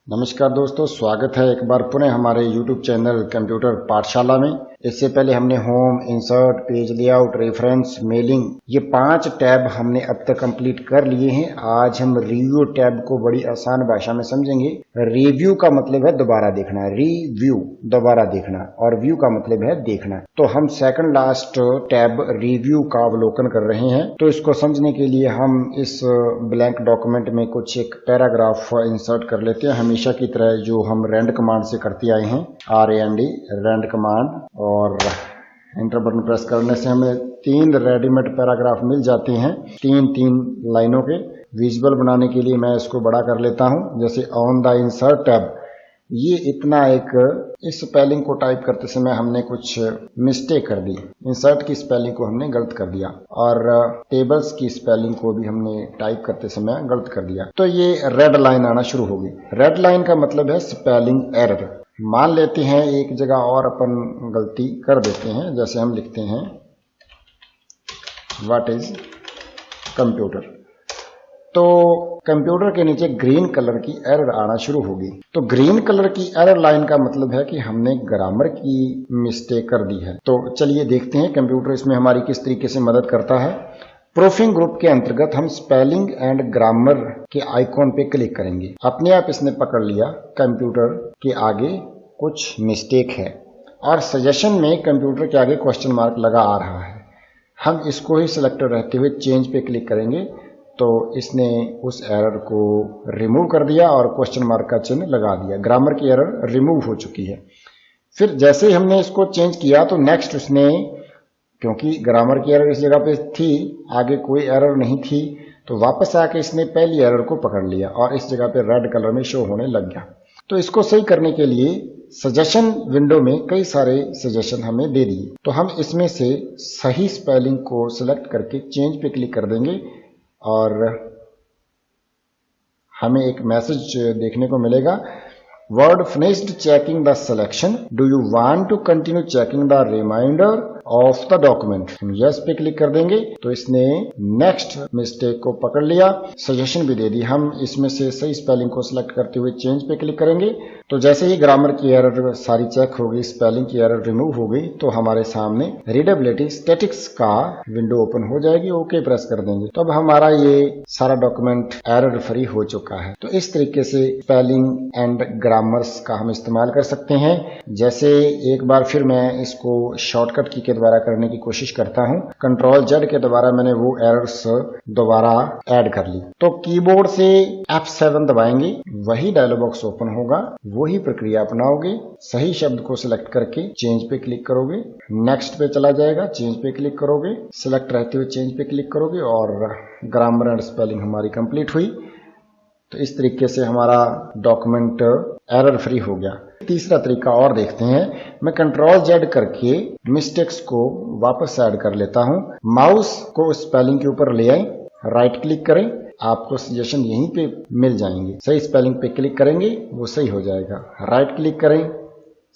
नमस्कार दोस्तों, स्वागत है एक बार पुनः हमारे YouTube चैनल कंप्यूटर पाठशाला में। इससे पहले हमने home, insert, page layout, reference, mailing ये 5 टैब हमने अब तक कंप्लीट कर लिए हैं। आज हम रिव्यू टैब को बड़ी आसान भाषा में समझेंगे। रिव्यू का मतलब है दोबारा देखना, रिव्यू दोबारा देखना, और व्यू का मतलब है देखना। तो हम सेकंड लास्ट टैब रिव्यू का अवलोकन कर रहे हैं। तो इसको समझने के लिए हम इस ब्लैंक डॉक्यूमेंट में कुछ एक पैराग्राफ इंसर्ट कर लेते हैं, हमेशा की तरह जो हम रैंड कमांड से करते आए हैं, RAND रैंड कमांड, और एंटर बटन प्रेस करने से हमें 3 रेडीमेड पैराग्राफ मिल जाते हैं, 3 लाइनों के। विजुअल बनाने के लिए मैं इसको बड़ा कर लेता हूं। जैसे ऑन द इंसर्ट टैब, ये इतना एक इस स्पेलिंग को टाइप करते समय हमने कुछ मिस्टेक कर दी। इंसर्ट की स्पेलिंग को हमने गलत कर दिया, और टेबल्स की स्पेलिंग को भी हमने टाइप करते समय गलत कर दिया। तो ये रेड लाइन आना शुरू होगी। रेड लाइन का मतलब है स्पेलिंग एरर। मान लेते हैं एक जगह और अपन गलती कर देते हैं। जैसे हम लिखते हैं व्हाट इज कंप्यूटर, तो कंप्यूटर के नीचे ग्रीन कलर की एरर आना शुरू होगी। तो ग्रीन कलर की एरर लाइन का मतलब है कि हमने ग्रामर की मिस्टेक कर दी है। तो चलिए देखते हैं कंप्यूटर इसमें हमारी किस तरीके से मदद करता है। प्रूफिंग ग्रुप के अंतर्गत हम स्पेलिंग एंड ग्रामर के आइकॉन पे क्लिक करेंगे। अपने आप इसने पकड़ लिया कंप्यूटर के आगे कुछ मिस्टेक है, और सजेशन में कंप्यूटर के आगे क्वेश्चन मार्क लगा आ रहा है। हम इसको ही सिलेक्ट रहते हुए चेंज पे क्लिक करेंगे, तो इसने उस एरर को रिमूव कर दिया और क्वेश्चन मार्क का चिन्ह लगा दिया। ग्रामर की एरर रिमूव हो चुकी है। फिर जैसे ही हमने इसको चेंज किया तो नेक्स्ट उसने, क्योंकि ग्रामर की एरर इस जगह पे थी, आगे कोई एरर नहीं थी, तो वापस आके इसने पहली एरर को पकड़ लिया और इस जगह पे रेड कलर में शो होने लग गया। तो इसको सही करने के लिए सजेशन विंडो में कई सारे सजेशन हमें दे दिए। तो हम इसमें से सही स्पेलिंग को सिलेक्ट करके चेंज पे क्लिक कर देंगे, और हमें एक मैसेज देखने को मिलेगा, Word finished checking the selection, do you want to continue checking the remainder of the document. हम यस पे क्लिक कर देंगे तो इसने नेक्स्ट मिस्टेक को पकड़ लिया, सजेशन भी दे दी। हम इसमें से सही स्पेलिंग को सिलेक्ट करते हुए चेंज पे क्लिक करेंगे, तो जैसे ही ग्रामर की एरर सारी चेक हो गई, स्पेलिंग की एरर रिमूव हो गई, तो हमारे सामने रीडेबिलिटी स्टैटिक्स का विंडो ओपन हो जाएगी। ओके प्रेस कर देंगे तो अब हमारा ये सारा डॉक्यूमेंट एरर फ्री हो चुका है। तो इस तरीके से स्पेलिंग एंड ग्रामर्स का हम इस्तेमाल कर सकते हैं। जैसे एक बार फिर मैं इसको शॉर्टकट की के द्वारा करने की कोशिश करता हूं। Ctrl+Z के द्वारा मैंने वो एरर्स दोबारा ऐड कर ली। तो कीबोर्ड से F7 दबाएंगे, वही डायलॉग बॉक्स ओपन होगा, वही प्रक्रिया अपनाओगे। सही शब्द को सिलेक्ट करके चेंज पे क्लिक करोगे, नेक्स्ट पे चला जाएगा, चेंज पे क्लिक करोगे, सिलेक्ट रहते हुए चेंज पे क्लिक करोगे, और ग्रामर एंड स्पेलिंग हमारी कंप्लीट हुई। तो इस तरीके से हमारा डॉक्यूमेंट एरर फ्री हो गया। तीसरा तरीका और देखते हैं। मैं Ctrl+Z करके मिस्टेक्स को वापस ऐड कर लेता हूं। माउस को स्पेलिंग के ऊपर ले आए, राइट क्लिक करें, आपको सजेशन यहीं पे मिल जाएंगे। सही स्पेलिंग पे क्लिक करेंगे, वो सही हो जाएगा। राइट क्लिक करें,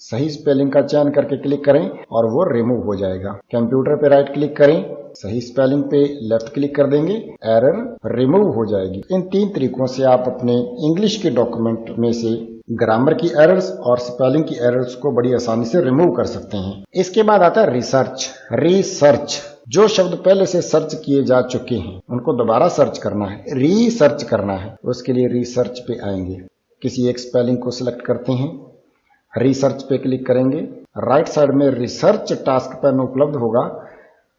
सही स्पेलिंग का चयन करके क्लिक करें और वो रिमूव हो जाएगा। कंप्यूटर पे राइट क्लिक करें, सही स्पेलिंग पे लेफ्ट क्लिक कर देंगे, एरर रिमूव हो जाएगी। इन 3 तरीकों से आप अपने इंग्लिश के डॉक्यूमेंट में से ग्रामर की एरर्स और स्पेलिंग की एरर्स को बड़ी आसानी से रिमूव कर सकते हैं। इसके बाद आता है रिसर्च। रिसर्च, जो शब्द पहले से सर्च किए जा चुके हैं उनको दोबारा सर्च करना है, रीसर्च करना है। उसके लिए रिसर्च पे आएंगे, किसी एक स्पेलिंग को सिलेक्ट करते हैं, रिसर्च पे क्लिक करेंगे, राइट साइड में रिसर्च टास्क पैन उपलब्ध होगा,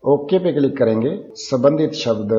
ओके पे क्लिक करेंगे। संबंधित शब्द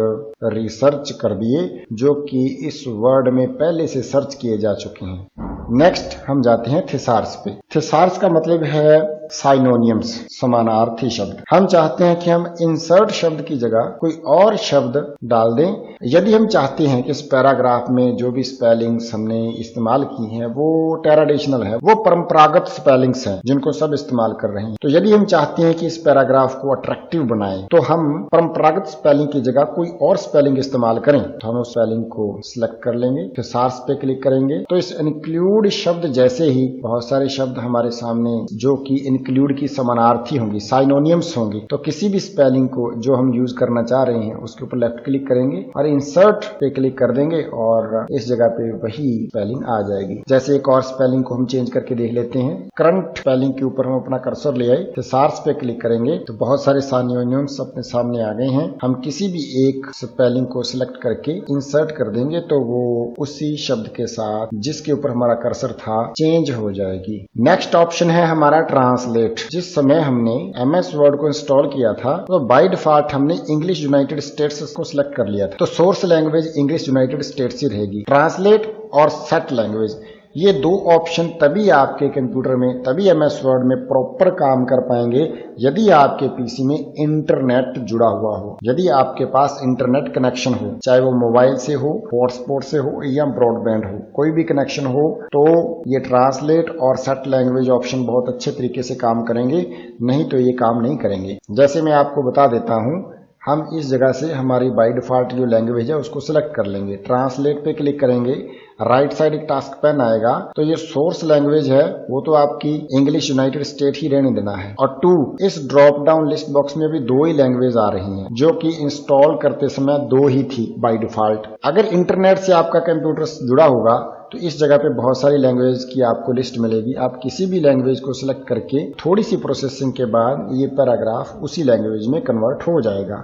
रिसर्च कर दिए जो कि इस वर्ड में पहले से सर्च किए जा चुके हैं। नेक्स्ट हम जाते हैं थिसार्स पे। थिसार्स का मतलब है साइनोनियम्स, समानार्थी शब्द। हम चाहते हैं कि हम इंसर्ट शब्द की जगह कोई और शब्द डाल दें। यदि हम चाहते हैं कि इस पैराग्राफ में जो भी स्पेलिंग्स हमने इस्तेमाल की हैं वो ट्रेडिशनल है, वो परंपरागत स्पेलिंग्स हैं जिनको सब इस्तेमाल कर रहे हैं, तो यदि हम चाहते हैं कि इस पैराग्राफ को अट्रैक्टिव बनाएं, तो हम परंपरागत स्पेलिंग की जगह कोई और स्पेलिंग इस्तेमाल करें, तो हम उस स्पेलिंग को सिलेक्ट कर लेंगे, थिसार्स पे क्लिक करेंगे। तो इस इंक्लूड शब्द जैसे ही बहुत सारे शब्द हमारे सामने जो कि इंक्लूड की समानार्थी होंगी, साइनोनियम्स होंगी, तो किसी भी स्पेलिंग को जो हम यूज करना चाह रहे हैं उसके ऊपर लेफ्ट क्लिक करेंगे और इंसर्ट पे क्लिक कर देंगे और इस जगह पे वही स्पेलिंग आ जाएगी। जैसे एक और स्पेलिंग को हम चेंज करके देख लेते हैं। करंट स्पेलिंग के ऊपर हम अपना कर्सर ले आए, थिसारस पे क्लिक करेंगे तो बहुत सारे साइनोनियम्स अपने सामने आ गए हैं। हम किसी भी एक स्पेलिंग को सिलेक्ट करके इंसर्ट कर देंगे तो वो उसी शब्द के साथ जिसके ऊपर हमारा कर्सर था चेंज हो जाएगी। नेक्स्ट ऑप्शन है हमारा ट्रांसलेट। जिस समय हमने MS वर्ड को इंस्टॉल किया था तो बाय डिफॉल्ट हमने इंग्लिश यूनाइटेड स्टेट्स को सिलेक्ट कर लिया था, तो source language English United States ही रहेगी। ट्रांसलेट और सेट लैंग्वेज, ये दो ऑप्शन तभी आपके कंप्यूटर में, तभी MS वर्ड में प्रॉपर काम कर पाएंगे यदि आपके पीसी में इंटरनेट जुड़ा हुआ हो, यदि आपके पास इंटरनेट कनेक्शन हो, चाहे वो मोबाइल से हो, हॉटस्पॉट से हो या ब्रॉडबैंड हो, कोई भी कनेक्शन हो, तो ये ट्रांसलेट और सेट लैंग्वेज ऑप्शन बहुत अच्छे तरीके से काम करेंगे, नहीं तो ये काम नहीं करेंगे। जैसे मैं आपको बता देता हूं, हम इस जगह से हमारी बाय डिफॉल्ट जो लैंग्वेज है उसको सिलेक्ट कर लेंगे, ट्रांसलेट पे क्लिक करेंगे, राइट साइड एक टास्क पैन आएगा, तो ये सोर्स लैंग्वेज है वो तो आपकी इंग्लिश यूनाइटेड स्टेट ही रहने देना है। और 2 इस ड्रॉप डाउन लिस्ट बॉक्स में भी 2 ही लैंग्वेज आ रही हैं जो कि इंस्टॉल करते समय 2 ही थी बाय डिफॉल्ट। अगर इंटरनेट से आपका कंप्यूटर जुड़ा होगा तो इस जगह पे बहुत सारी लैंग्वेज की आपको लिस्ट मिलेगी। आप किसी भी लैंग्वेज को सिलेक्ट करके थोड़ी सी प्रोसेसिंग के बाद ये पैराग्राफ उसी लैंग्वेज में कन्वर्ट हो जाएगा।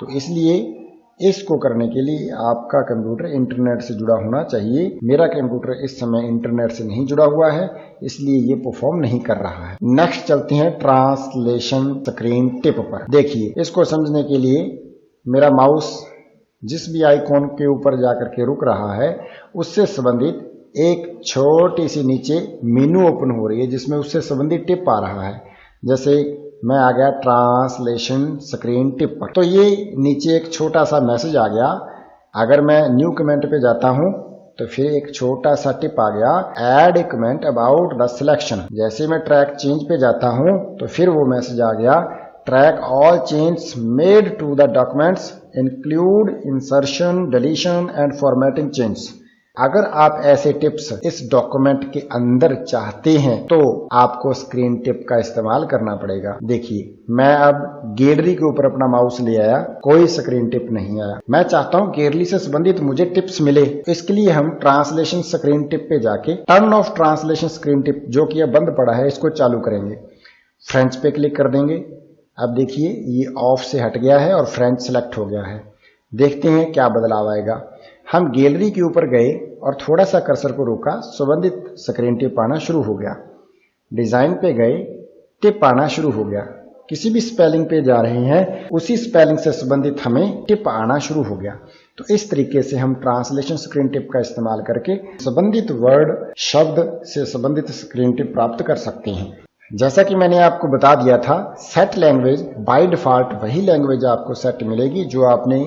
तो इसलिए इसको करने के लिए आपका कंप्यूटर इंटरनेट से जुड़ा होना चाहिए। मेरा कंप्यूटर इस समय इंटरनेट से नहीं जुड़ा हुआ है, इसलिए ये परफॉर्म नहीं कर रहा है। नेक्स्ट चलते हैं ट्रांसलेशन स्क्रीन टिप पर। देखिए, इसको समझने के लिए मेरा माउस जिस भी आइकॉन के ऊपर जाकर के रुक रहा है उससे संबंधित एक छोटी सी नीचे मेनू ओपन हो रही है जिसमें उससे संबंधित टिप आ रहा है। जैसे मैं आ गया ट्रांसलेशन स्क्रीन टिप पर, तो ये नीचे एक छोटा सा मैसेज आ गया। अगर मैं न्यू कमेंट पे जाता हूं तो फिर एक छोटा सा टिप आ गया, add a comment about the selection. जैसे मैं ट्रैक चेंज पे जाता हूं तो फिर वो मैसेज आ गया, track all change made to the documents include insertion, deletion and formatting change. अगर आप ऐसे टिप्स इस डॉक्यूमेंट के अंदर चाहते हैं तो आपको स्क्रीन टिप का इस्तेमाल करना पड़ेगा। देखिए, मैं अब गैलरी के ऊपर अपना माउस ले आया, कोई स्क्रीन टिप नहीं आया। मैं चाहता हूं गैलरी से संबंधित मुझे टिप्स मिले, इसके लिए हम ट्रांसलेशन स्क्रीन टिप पे जाके turn off translation screen tip, जो कि अब बंद पड़ा है, इसको चालू करेंगे। फ्रेंच पे क्लिक कर देंगे। अब देखिए ये ऑफ से हट गया है और फ्रेंच सेलेक्ट हो गया है। देखते हैं क्या बदलाव आएगा। हम गैलरी के ऊपर गए और थोड़ा सा कर्सर को रोका, संबंधित स्क्रीन टिप आना शुरू हो गया। डिजाइन पे गए, टिप आना शुरू हो गया। किसी भी स्पेलिंग पे जा रहे हैं, उसी स्पेलिंग से संबंधित हमें टिप आना शुरू हो गया। तो इस तरीके से हम ट्रांसलेशन स्क्रीन टिप का इस्तेमाल करके संबंधित वर्ड, शब्द से संबंधित स्क्रीन टिप प्राप्त कर सकते हैं। जैसा कि मैंने आपको बता दिया था, सेट लैंग्वेज बाय डिफॉल्ट वही लैंग्वेज आपको सेट मिलेगी जो आपने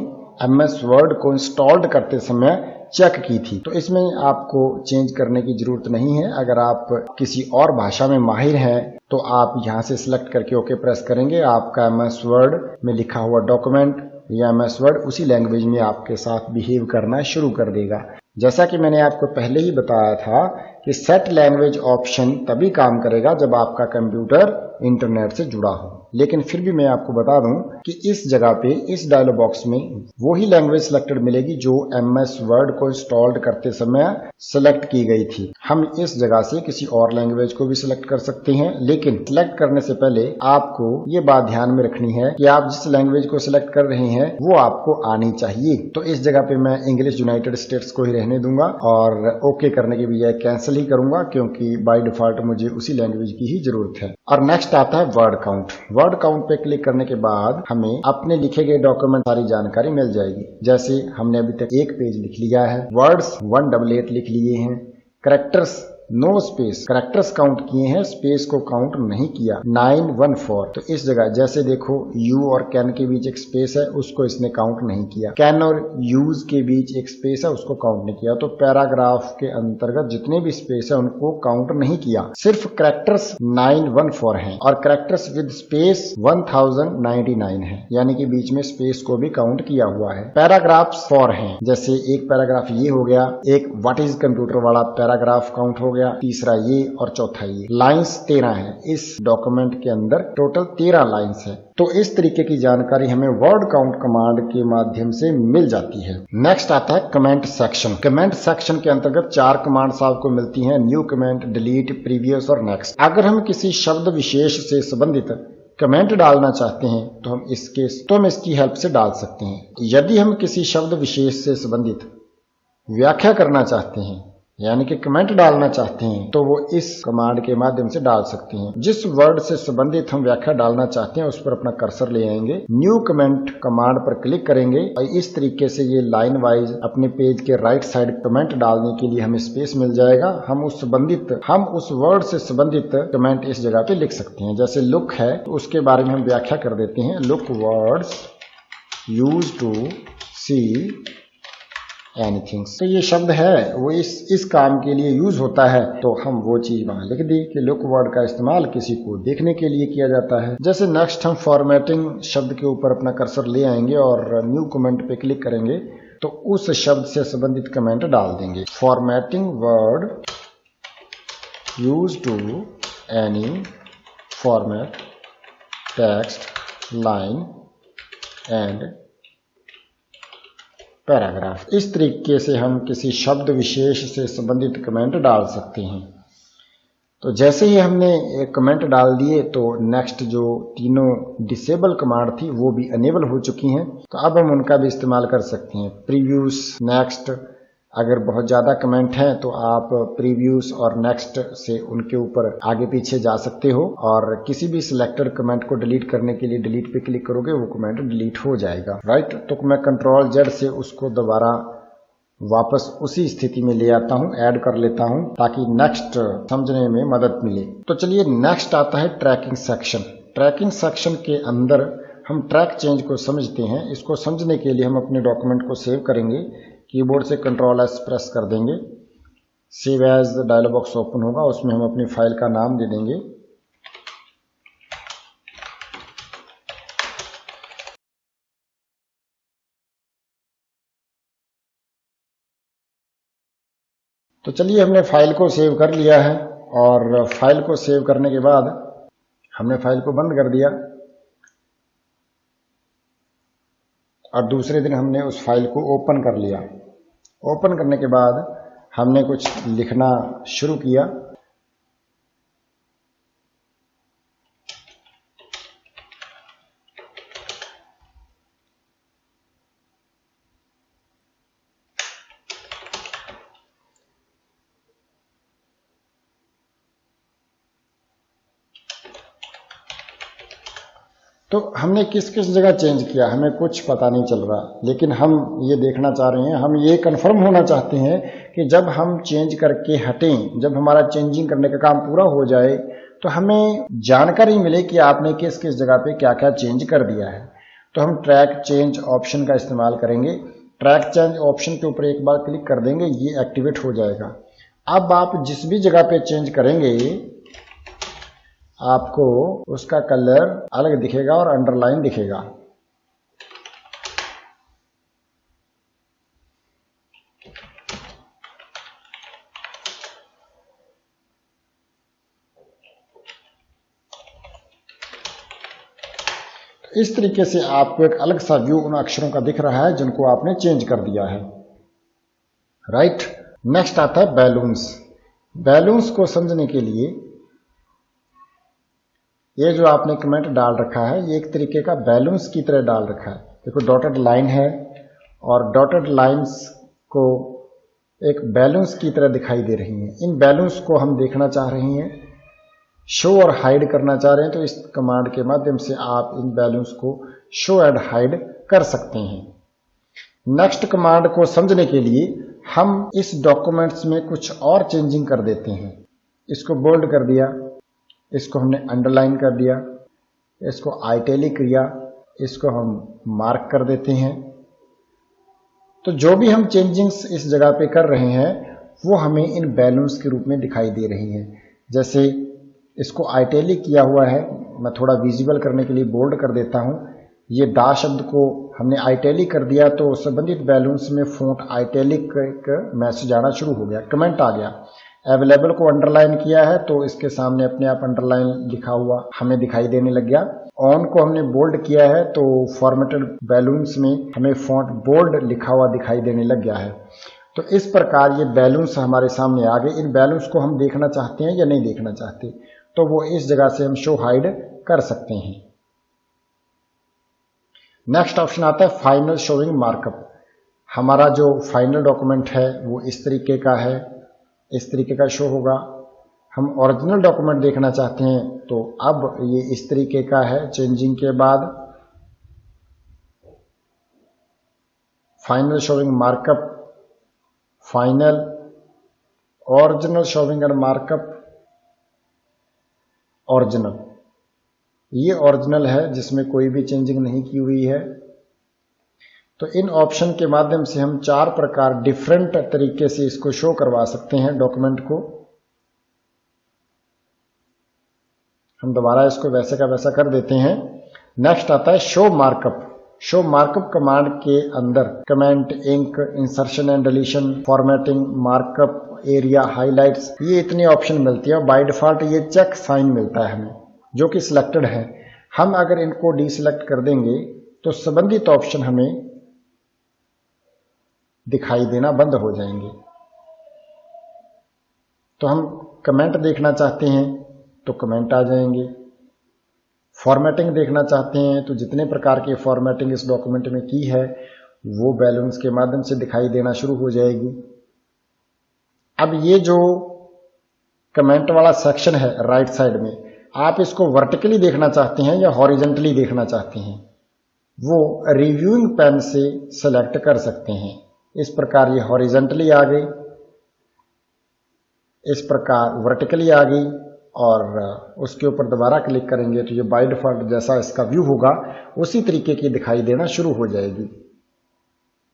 MS वर्ड को इंस्टॉल्ड करते समय चेक की थी। तो इसमें आपको चेंज करने की जरूरत नहीं है। अगर आप किसी और भाषा में माहिर हैं तो आप यहां से सिलेक्ट करके ओके प्रेस करेंगे, आपका MS वर्ड में लिखा हुआ डॉक्यूमेंट या MS वर्ड उसी लैंग्वेज में आपके साथ बिहेव करना शुरू कर देगा। जैसा कि मैंने आपको पहले ही बताया था कि सेट लैंग्वेज ऑप्शन तभी काम करेगा जब आपका कंप्यूटर इंटरनेट से जुड़ा हो। लेकिन फिर भी मैं आपको बता दूं कि इस जगह पे, इस डायलॉग बॉक्स में वही लैंग्वेज सिलेक्टेड मिलेगी जो MS वर्ड को इंस्टॉल्ड करते समय सिलेक्ट की गई थी। हम इस जगह से किसी और लैंग्वेज को भी सिलेक्ट कर सकते हैं, लेकिन सिलेक्ट करने से पहले आपको ये बात ध्यान में रखनी है कि आप जिस लैंग्वेज को सिलेक्ट कर रहे हैं वो आपको आनी चाहिए। तो इस जगह पे मैं इंग्लिश यूनाइटेड स्टेट्स को ही रहने दूंगा और ओके करने की बजाय कैंसिल ही करूंगा, क्योंकि बाय डिफॉल्ट मुझे उसी लैंग्वेज की ही जरूरत है। और नेक्स्ट आता है वर्ड काउंट। वर्ड काउंट पे क्लिक करने के बाद हमें अपने लिखे गए डॉक्यूमेंट सारी जानकारी मिल जाएगी। जैसे हमने अभी तक एक पेज लिख लिया है, वर्ड्स 188 लिख लिए हैं, characters no space, characters count किए हैं, स्पेस को काउंट नहीं किया, 914। तो इस जगह जैसे देखो यू और कैन के बीच एक स्पेस है, उसको इसने काउंट नहीं किया। कैन और यूज के बीच एक स्पेस है, उसको काउंट नहीं किया। तो पैराग्राफ के अंतर्गत जितने भी स्पेस है उनको काउंट नहीं किया। सिर्फ कैरेक्टर्स 914 हैं और कैरेक्टर्स विद स्पेस 1099 है, यानी कि बीच में स्पेस को भी काउंट किया हुआ है। पैराग्राफ्स 4 हैं, जैसे एक पैराग्राफ ये हो गया, एक व्हाट इज कंप्यूटर वाला पैराग्राफ काउंट हो गया, तीसरा ये और चौथा ये। लाइंस 13 है इस डॉक्यूमेंट के अंदर, टोटल 13 लाइंस है। तो इस तरीके की जानकारी हमें वर्ड काउंट कमांड के माध्यम से मिल जाती है। नेक्स्ट आता है कमेंट सेक्शन। कमेंट सेक्शन के अंतर्गत 4 कमांड्स आपको मिलती हैं, न्यू कमेंट, डिलीट, प्रीवियस और नेक्स्ट। अगर हम किसी शब्द विशेष से संबंधित कमेंट डालना चाहते हैं तो हम इसकी हेल्प से डाल सकते हैं। यदि हम किसी शब्द विशेष से संबंधित व्याख्या करना चाहते हैं यानी कि कमेंट डालना चाहते हैं तो वो इस कमांड के माध्यम से डाल सकते हैं। जिस वर्ड से संबंधित हम व्याख्या डालना चाहते हैं उस पर अपना कर्सर ले आएंगे, न्यू कमेंट कमांड पर क्लिक करेंगे और इस तरीके से ये लाइन वाइज अपने पेज के राइट साइड कमेंट डालने के लिए हमें स्पेस मिल जाएगा। हम उस वर्ड से संबंधित कमेंट इस जगह पे लिख सकते हैं। जैसे लुक है तो उसके बारे में हम व्याख्या कर देते हैं, look words use to see anything. तो ये शब्द है वो इस काम के लिए यूज होता है, तो हम वो चीज वहां लिख दी कि लुक वर्ड का इस्तेमाल किसी को देखने के लिए किया जाता है। जैसे नेक्स्ट हम फॉर्मेटिंग शब्द के ऊपर अपना कर्सर ले आएंगे और न्यू कमेंट पे क्लिक करेंगे तो उस शब्द से संबंधित कमेंट डाल देंगे। Formatting Word use to any format text line and paragraph. इस तरीके से हम किसी शब्द विशेष से संबंधित कमेंट डाल सकते हैं। तो जैसे ही हमने एक कमेंट डाल दिए तो नेक्स्ट जो तीनों डिसेबल कमांड थी वो भी अनेबल हो चुकी हैं, तो अब हम उनका भी इस्तेमाल कर सकते हैं। प्रीव्यूज, नेक्स्ट, अगर बहुत ज़्यादा कमेंट हैं तो आप प्रीव्यूज और नेक्स्ट से उनके ऊपर आगे पीछे जा सकते हो और किसी भी सिलेक्टेड कमेंट को डिलीट करने के लिए डिलीट पे क्लिक करोगे वो कमेंट डिलीट हो जाएगा, राइट। तो मैं कंट्रोल जेड से उसको दोबारा वापस उसी स्थिति में ले आता हूं, ऐड कर लेता हूं ताकि नेक्स्ट समझने में मदद मिले। तो चलिए नेक्स्ट आता है ट्रैकिंग सेक्शन। ट्रैकिंग सेक्शन के अंदर हम ट्रैक चेंज को समझते हैं। इसको समझने के लिए हम अपने डॉक्यूमेंट को सेव करेंगे, कीबोर्ड से कंट्रोल एस प्रेस कर देंगे, save as dialog box open होगा, उसमें हम अपनी फाइल का नाम दे देंगे। तो चलिए हमने फाइल को सेव कर लिया है और फाइल को सेव करने के बाद हमने फाइल को बंद कर दिया और दूसरे दिन हमने उस फाइल को ओपन कर लिया। ओपन करने के बाद हमने कुछ लिखना शुरू किया। तो हमने किस किस जगह चेंज किया हमें कुछ पता नहीं चल रहा, लेकिन हम ये देखना चाह रहे हैं, हम ये कंफर्म होना चाहते हैं कि जब हम चेंज करके हटें, जब हमारा चेंजिंग करने का काम पूरा हो जाए तो हमें जानकारी मिले कि आपने किस किस जगह पे क्या क्या चेंज कर दिया है। तो हम ट्रैक चेंज ऑप्शन का इस्तेमाल करेंगे। ट्रैक चेंज ऑप्शन के ऊपर एक बार क्लिक कर देंगे, ये एक्टिवेट हो जाएगा। अब आप जिस भी जगह पे चेंज करेंगे आपको उसका कलर अलग दिखेगा और अंडरलाइन दिखेगा। इस तरीके से आपको एक अलग सा व्यू उन अक्षरों का दिख रहा है जिनको आपने चेंज कर दिया है, राइट। नेक्स्ट आता है बैलून्स। बैलून्स को समझने के लिए ये जो आपने कमेंट डाल रखा है ये एक तरीके का बैलून्स की तरह डाल रखा है। देखो डॉटेड लाइन है और डॉटेड लाइंस को एक बैलून्स की तरह दिखाई दे रही हैं। इन बैलून्स को हम देखना चाह रहे हैं, शो और हाइड करना चाह रहे हैं, तो इस कमांड के माध्यम से आप इन बैलून्स को शो एंड हाइड कर सकते हैं। नेक्स्ट कमांड को समझने के लिए हम इस डॉक्यूमेंट्स में कुछ और चेंजिंग कर देते हैं। इसको बोल्ड कर दिया, इसको हमने अंडरलाइन कर दिया, इसको आइटैलिक किया, इसको हम मार्क कर देते हैं। तो जो भी हम चेंजिंग्स इस जगह पे कर रहे हैं वो हमें इन बैलून्स के रूप में दिखाई दे रही हैं। जैसे इसको आइटैलिक किया हुआ है, मैं थोड़ा विजिबल करने के लिए बोल्ड कर देता हूं। ये दा शब्द को हमने आइटैलिक कर दिया तो संबंधित बैलून्स में फ़ॉन्ट आइटैलिक का मैसेज आना शुरू हो गया, कमेंट आ गया। अवेलेबल को अंडरलाइन किया है तो इसके सामने अपने आप अंडरलाइन लिखा हुआ हमें दिखाई देने लग गया। ऑन को हमने बोल्ड किया है तो फॉर्मेटेड बैलून्स में हमें फॉन्ट बोल्ड लिखा हुआ दिखाई देने लग गया है। तो इस प्रकार ये बैलून्स हमारे सामने आ गए। इन बैलून्स को हम देखना चाहते हैं या नहीं देखना चाहते तो वो इस जगह से हम शो हाइड कर सकते हैं। नेक्स्ट ऑप्शन आता है फाइनल शोइंग मार्कअप। हमारा जो फाइनल डॉक्यूमेंट है वो इस तरीके का है, इस तरीके का शो होगा। हम ओरिजिनल डॉक्यूमेंट देखना चाहते हैं तो अब ये इस तरीके का है। चेंजिंग के बाद final showing markup, final, original showing and markup, original. ये ओरिजिनल है जिसमें कोई भी चेंजिंग नहीं की हुई है। तो इन ऑप्शन के माध्यम से हम 4 प्रकार डिफरेंट तरीके से इसको शो करवा सकते हैं डॉक्यूमेंट को। हम दोबारा इसको वैसे का वैसा कर देते हैं। नेक्स्ट आता है show markup. Show markup command के अंदर comment, ink, insertion and deletion, formatting, markup, area, highlights, ये इतने ऑप्शन मिलती है। बाय डिफॉल्ट ये चेक साइन मिलता है हमें जो कि सिलेक्टेड है। हम अगर इनको डीसिलेक्ट कर देंगे तो संबंधित ऑप्शन हमें दिखाई देना बंद हो जाएंगे। तो हम कमेंट देखना चाहते हैं तो कमेंट आ जाएंगे। फॉर्मेटिंग देखना चाहते हैं तो जितने प्रकार की फॉर्मेटिंग इस डॉक्यूमेंट में की है वो बैलून्स के माध्यम से दिखाई देना शुरू हो जाएगी। अब ये जो कमेंट वाला सेक्शन है राइट साइड में, आप इसको वर्टिकली देखना चाहते हैं या हॉरिजेंटली देखना चाहते हैं, वो रिव्यूइंग पेन से सेलेक्ट कर सकते हैं। इस प्रकार ये हॉरिजेंटली आ गई, इस प्रकार वर्टिकली आ गई और उसके ऊपर दोबारा क्लिक करेंगे तो ये बाय डिफॉल्ट जैसा इसका व्यू होगा उसी तरीके की दिखाई देना शुरू हो जाएगी।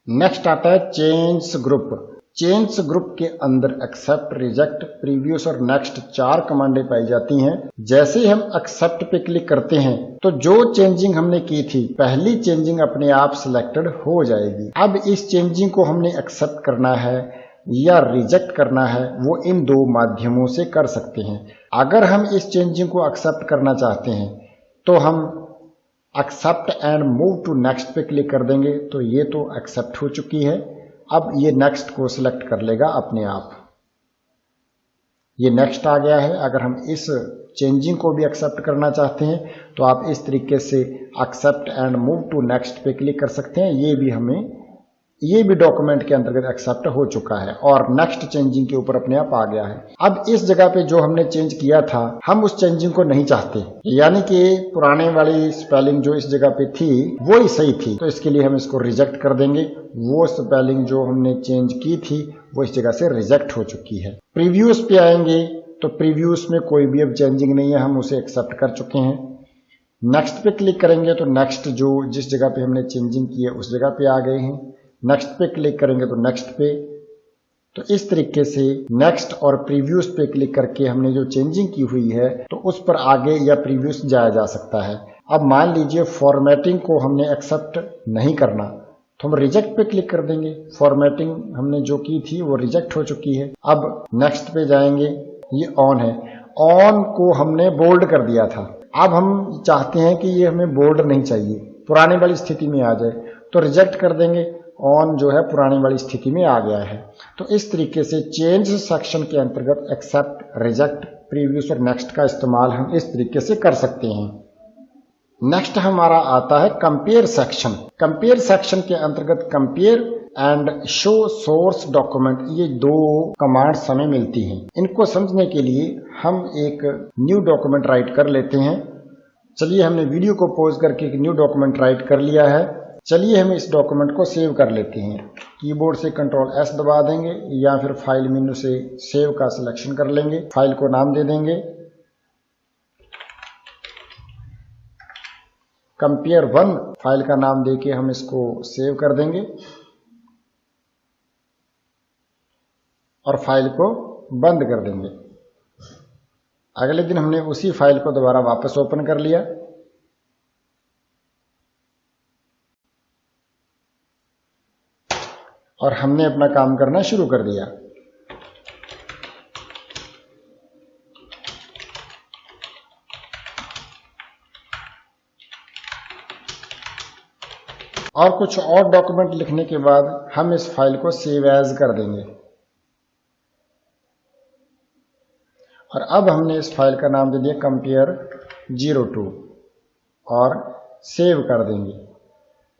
नेक्स्ट आता है चेंज ग्रुप। चेंज ग्रुप के अंदर एक्सेप्ट, रिजेक्ट, प्रीवियस और नेक्स्ट 4 कमांडें पाई जाती हैं। जैसे ही हम एक्सेप्ट पे क्लिक करते हैं तो जो चेंजिंग हमने की थी पहली चेंजिंग अपने आप सिलेक्टेड हो जाएगी। अब इस चेंजिंग को हमने एक्सेप्ट करना है या रिजेक्ट करना है वो इन 2 माध्यमों से कर सकते हैं। अगर हम इस चेंजिंग को एक्सेप्ट करना चाहते हैं तो हम accept and move to next पे क्लिक कर देंगे तो ये तो एक्सेप्ट हो चुकी है। अब ये नेक्स्ट को सिलेक्ट कर लेगा अपने आप, ये नेक्स्ट आ गया है। अगर हम इस चेंजिंग को भी एक्सेप्ट करना चाहते हैं तो आप इस तरीके से accept and move to next पे क्लिक कर सकते हैं। ये भी डॉक्यूमेंट के अंतर्गत एक्सेप्ट हो चुका है और नेक्स्ट चेंजिंग के ऊपर अपने आप आ गया है। अब इस जगह पे जो हमने चेंज किया था हम उस चेंजिंग को नहीं चाहते, यानी कि पुराने वाली स्पेलिंग जो इस जगह पे थी वो ही सही थी, तो इसके लिए हम इसको रिजेक्ट कर देंगे। वो स्पेलिंग जो हमने चेंज की थी वो इस जगह से रिजेक्ट हो चुकी है। प्रीव्यूस पे आएंगे तो प्रीव्यूस में कोई भी अब चेंजिंग नहीं है, हम उसे एक्सेप्ट कर चुके हैं। नेक्स्ट पे क्लिक करेंगे तो नेक्स्ट जो जिस जगह पे हमने चेंजिंग की है उस जगह पे आ गए हैं। नेक्स्ट पे क्लिक करेंगे तो नेक्स्ट पे। तो इस तरीके से नेक्स्ट और प्रीव्यूस पे क्लिक करके हमने जो चेंजिंग की हुई है तो उस पर आगे या प्रीव्यूस जाया जा सकता है। अब मान लीजिए फॉर्मेटिंग को हमने एक्सेप्ट नहीं करना तो हम रिजेक्ट पे क्लिक कर देंगे। फॉर्मेटिंग हमने जो की थी वो रिजेक्ट हो चुकी है। अब नेक्स्ट पे जाएंगे, ये ऑन है। ऑन को हमने बोल्ड कर दिया था, अब हम चाहते हैं कि ये हमें बोल्ड नहीं चाहिए, पुराने वाली स्थिति में आ जाए, तो रिजेक्ट कर देंगे। ऑन जो है पुरानी वाली स्थिति में आ गया है। तो इस तरीके से चेंज सेक्शन के अंतर्गत एक्सेप्ट, रिजेक्ट, प्रीव्यूस और नेक्स्ट का इस्तेमाल हम इस तरीके से कर सकते हैं। नेक्स्ट हमारा आता है कंपेयर सेक्शन। कंपेयर सेक्शन के अंतर्गत compare and show source document, ये 2 कमांड्स हमें मिलती हैं। इनको समझने के लिए हम एक न्यू डॉक्यूमेंट राइट कर लेते हैं। चलिए हमने वीडियो को पॉज करके एक न्यू डॉक्यूमेंट राइट कर लिया है। चलिए हम इस डॉक्यूमेंट को सेव कर लेते हैं। कीबोर्ड से Ctrl+S दबा देंगे या फिर फाइल मेनू से सेव का सिलेक्शन कर लेंगे। फाइल को नाम दे देंगे Compare1। फाइल का नाम देके हम इसको सेव कर देंगे और फाइल को बंद कर देंगे। अगले दिन हमने उसी फाइल को दोबारा वापस ओपन कर लिया और हमने अपना काम करना शुरू कर दिया। और कुछ और डॉक्यूमेंट लिखने के बाद हम इस फाइल को सेव एज कर देंगे। और अब हमने इस फाइल का नाम दे दिया compare02 और सेव कर देंगे।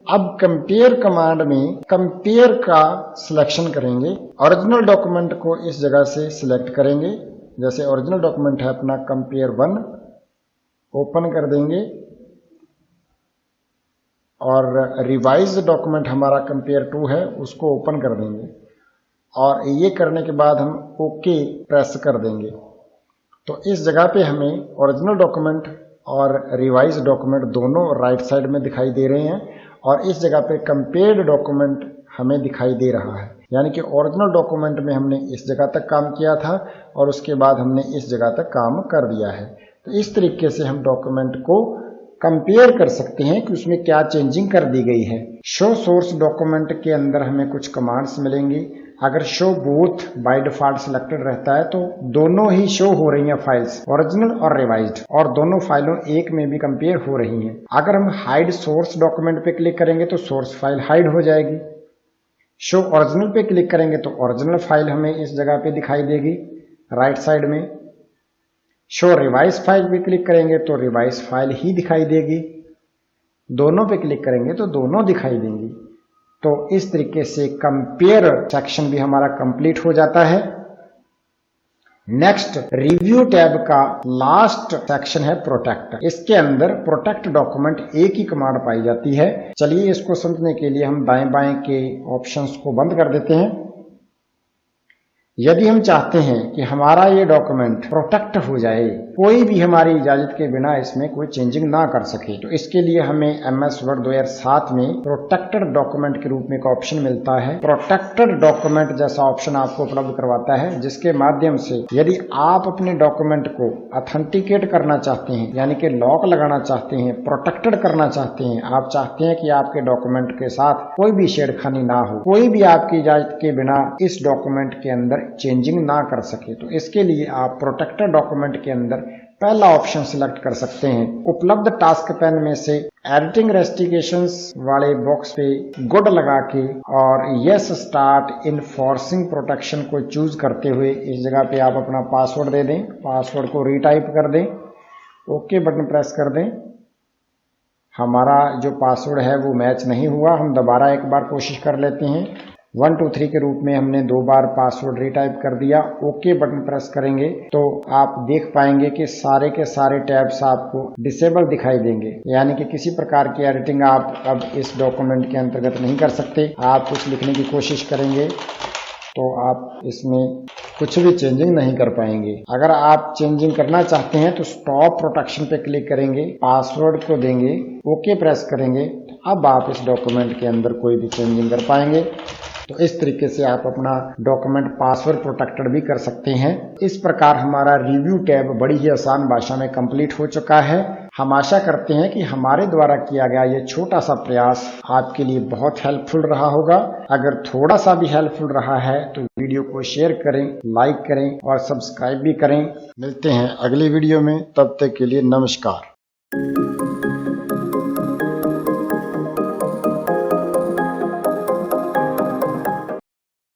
अब कंपेयर कमांड में कंपेयर का सिलेक्शन करेंगे। ओरिजिनल डॉक्यूमेंट को इस जगह से सिलेक्ट करेंगे। जैसे ओरिजिनल डॉक्यूमेंट है अपना compare1, ओपन कर देंगे और रिवाइज्ड डॉक्यूमेंट हमारा compare2 है, उसको ओपन कर देंगे और ये करने के बाद हम ओके प्रेस कर देंगे। तो इस जगह पे हमें ओरिजिनल डॉक्यूमेंट और रिवाइज डॉक्यूमेंट दोनों राइट साइड में दिखाई दे रहे हैं और इस जगह पे कंपेयर्ड डॉक्यूमेंट हमें दिखाई दे रहा है। यानी कि ओरिजिनल डॉक्यूमेंट में हमने इस जगह तक काम किया था और उसके बाद हमने इस जगह तक काम कर दिया है। तो इस तरीके से हम डॉक्यूमेंट को कंपेयर कर सकते हैं कि उसमें क्या चेंजिंग कर दी गई है। शो सोर्स डॉक्यूमेंट के अंदर हमें कुछ कमांड्स मिलेंगी। अगर show both by default selected रहता है तो दोनों ही शो हो रही हैं फाइल्स, ओरिजिनल और रिवाइज्ड, और दोनों फाइलों एक में भी कंपेयर हो रही हैं। अगर हम हाइड सोर्स डॉक्यूमेंट पे क्लिक करेंगे तो सोर्स फाइल हाइड हो जाएगी। शो ओरिजिनल पे क्लिक करेंगे तो ओरिजिनल फाइल हमें इस जगह पे दिखाई देगी राइट साइड में। शो रिवाइज फाइल पे क्लिक करेंगे तो रिवाइज फाइल ही दिखाई देगी। दोनों पे क्लिक करेंगे तो दोनों दिखाई देंगी। तो इस तरीके से कंपेयर सेक्शन भी हमारा कंप्लीट हो जाता है। नेक्स्ट रिव्यू टैब का लास्ट सेक्शन है प्रोटेक्ट। इसके अंदर प्रोटेक्ट डॉक्यूमेंट एक ही कमांड पाई जाती है। चलिए इसको समझने के लिए हम दाएं बाएं के ऑप्शंस को बंद कर देते हैं। यदि हम चाहते हैं कि हमारा ये डॉक्यूमेंट प्रोटेक्ट हो जाए, कोई भी हमारी इजाजत के बिना इसमें कोई चेंजिंग ना कर सके, तो इसके लिए हमें MS वर्ड 2007 में प्रोटेक्टेड डॉक्यूमेंट के रूप में एक ऑप्शन मिलता है। प्रोटेक्टेड डॉक्यूमेंट जैसा ऑप्शन आपको उपलब्ध करवाता है, जिसके माध्यम से यदि आप अपने डॉक्यूमेंट को ऑथेंटिकेट करना चाहते हैं, यानी कि लॉक लगाना चाहते हैं, प्रोटेक्टेड करना चाहते हैं, आप चाहते हैं कि आपके डॉक्यूमेंट के साथ कोई भी छेड़खानी ना हो, कोई भी आपकी इजाजत के बिना इस डॉक्यूमेंट के अंदर चेंजिंग ना कर सके, तो इसके लिए आप प्रोटेक्टेड डॉक्यूमेंट के अंदर पहला ऑप्शन सिलेक्ट कर सकते हैं। उपलब्ध टास्क पैन में से एडिटिंग रेस्ट्रिक्शंस वाले बॉक्स पे गुड लगा के और यस स्टार्ट इनफोर्सिंग प्रोटेक्शन को चूज करते हुए इस जगह पे आप अपना पासवर्ड दे दें, पासवर्ड को रीटाइप कर दें, ओके बटन प्रेस कर दें। हमारा जो पासवर्ड है वो मैच नहीं हुआ, हम दोबारा एक बार कोशिश कर लेते हैं। 1 2 3 के रूप में हमने 2 बार पासवर्ड रीटाइप कर दिया, ओके बटन प्रेस करेंगे तो आप देख पाएंगे कि सारे के सारे टैब्स आपको डिसेबल दिखाई देंगे। यानी कि किसी प्रकार की एडिटिंग आप अब इस डॉक्यूमेंट के अंतर्गत नहीं कर सकते। आप कुछ लिखने की कोशिश करेंगे तो आप इसमें कुछ भी चेंजिंग नहीं कर पाएंगे। अगर आप चेंजिंग करना चाहते हैं तो स्टॉप प्रोटेक्शन पे क्लिक करेंगे, पासवर्ड को देंगे, ओके प्रेस करेंगे, अब आप इस डॉक्यूमेंट के अंदर कोई भी चेंजिंग कर पाएंगे। तो इस तरीके से आप अपना डॉक्यूमेंट पासवर्ड प्रोटेक्टेड भी कर सकते हैं। इस प्रकार हमारा रिव्यू टैब बड़ी ही आसान भाषा में कंप्लीट हो चुका है। हम आशा करते हैं कि हमारे द्वारा किया गया ये छोटा सा प्रयास आपके लिए बहुत हेल्पफुल रहा होगा। अगर थोड़ा सा भी हेल्पफुल रहा है तो वीडियो को शेयर करें, लाइक करें और सब्सक्राइब भी करें। मिलते हैं अगली वीडियो में, तब तक के लिए नमस्कार।